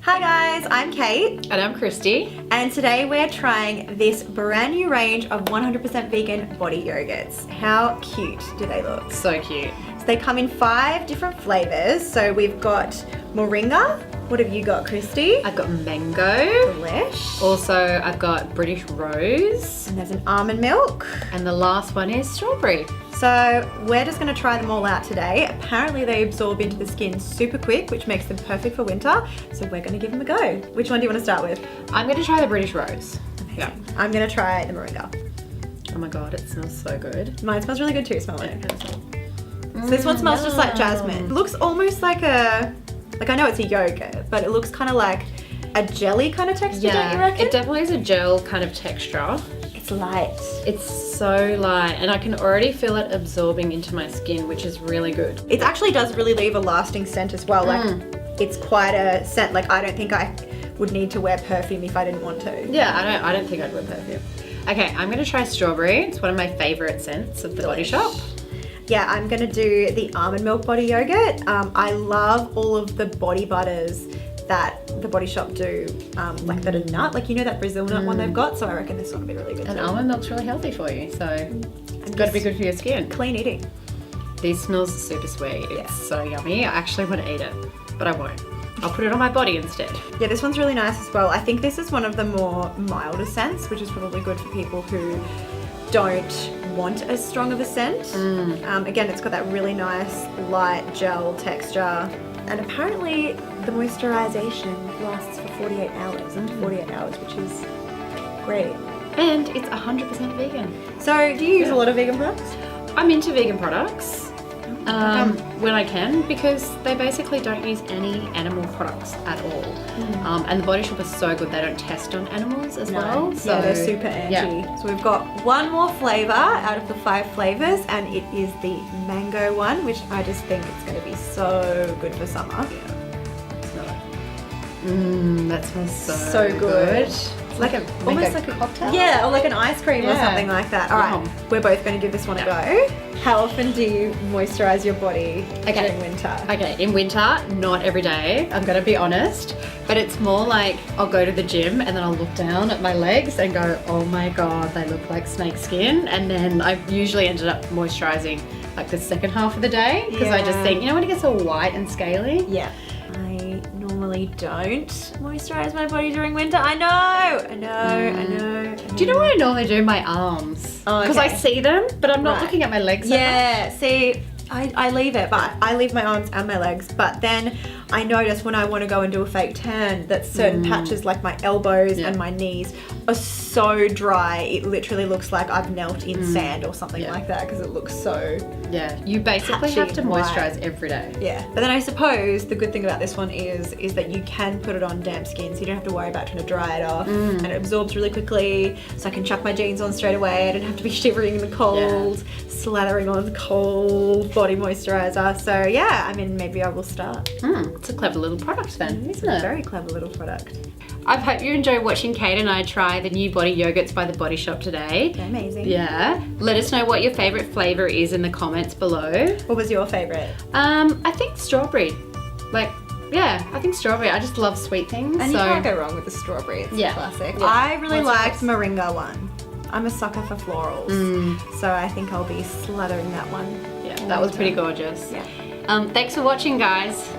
Hi guys, I'm Kate. And I'm Kristy. And today we're trying this brand new range of 100% vegan body yogurts. How cute do they look? So cute. So they come in 5 different flavors. So we've got moringa. What have you got, Kristy? I've got mango. Delish. Also, I've got British rose. And there's an almond milk. And the last one is strawberry. So we're just gonna try them all out today. Apparently they absorb into the skin super quick, which makes them perfect for winter. So we're gonna give them a go. Which one do you wanna start with? I'm gonna try the British rose. Yeah. I'm gonna try the moringa. Oh my God, it smells so good. Mine smells really good too, smell it. So this one smells just like jasmine. It looks almost like I know it's a yogurt, but it looks kind of like a jelly kind of texture, don't you reckon? It definitely is a gel kind of texture. It's light. It's so light and I can already feel it absorbing into my skin, which is really good. It actually does really leave a lasting scent as well. Like it's quite a scent. Like I don't think I would need to wear perfume if I didn't want to. Yeah, I don't think I'd wear perfume. Okay, I'm gonna try strawberry. It's one of my favorite scents of the Body Shop. Yeah, I'm gonna do the almond milk body yogurt. I love all of the body butters that the Body Shop do, like that are nut, like you know that Brazil nut one they've got, so I reckon this one will be really good And too. almond milk's really healthy for you, so it's got to be good for your skin. Clean eating. These smells super sweet. It's so yummy. I actually want to eat it, but I won't. I'll put it on my body instead. Yeah, this one's really nice as well. I think this is one of the more milder scents, which is probably good for people who don't want as strong of a scent. Again, it's got that really nice light gel texture, and apparently the moisturization lasts for 48 hours, up to 48 hours, which is great. And it's 100% vegan. So do you use a lot of vegan products? I'm into vegan products when I can, because they basically don't use any animal products at all. And the Body Shop is so good, they don't test on animals as well. So yeah, they're super anti. Yeah. So we've got one more flavor out of the 5 flavors, and it is the mango one, which I just think it's going to be so good for summer. That smells so good. It's like almost like a cocktail. Yeah, or like an ice cream or something like that. All right, we're both going to give this one a go. How often do you moisturize your body during winter? Okay, in winter, not every day, I'm gonna be honest, but it's more like I'll go to the gym and then I'll look down at my legs and go, oh my God, they look like snake skin. And then I've usually ended up moisturizing like the second half of the day, because I just think, you know when it gets all white and scaly? Yeah. I normally don't moisturize my body during winter. I know. Do you know what I normally do? My arms. Oh, because I see them, but I'm not looking at my legs so much. See, I leave it, but I leave my arms and my legs, but then I notice when I want to go and do a fake tan that certain patches like my elbows and my knees are so dry, it literally looks like I've knelt in sand or something like that, because it looks so you basically have to moisturize every day. Yeah, but then I suppose the good thing about this one is that you can put it on damp skin, so you don't have to worry about trying to dry it off, and it absorbs really quickly, so I can chuck my jeans on straight away. I don't have to be shivering in the cold, slathering on the cold body moisturizer. So yeah, I mean, maybe I will start. It's a clever little product then, isn't it? A very clever little product. I hope you enjoy watching Kate and I try the new body yogurts by the Body Shop today. They're amazing. Yeah. Let us know what your favorite flavor is in the comments below. What was your favorite? I think strawberry. I think strawberry. I just love sweet things. And you can't go wrong with the strawberry. It's a classic. Yeah. I really liked moringa one. I'm a sucker for florals, so I think I'll be slathering that one. Yeah, that was pretty gorgeous. Yeah. Thanks for watching, guys.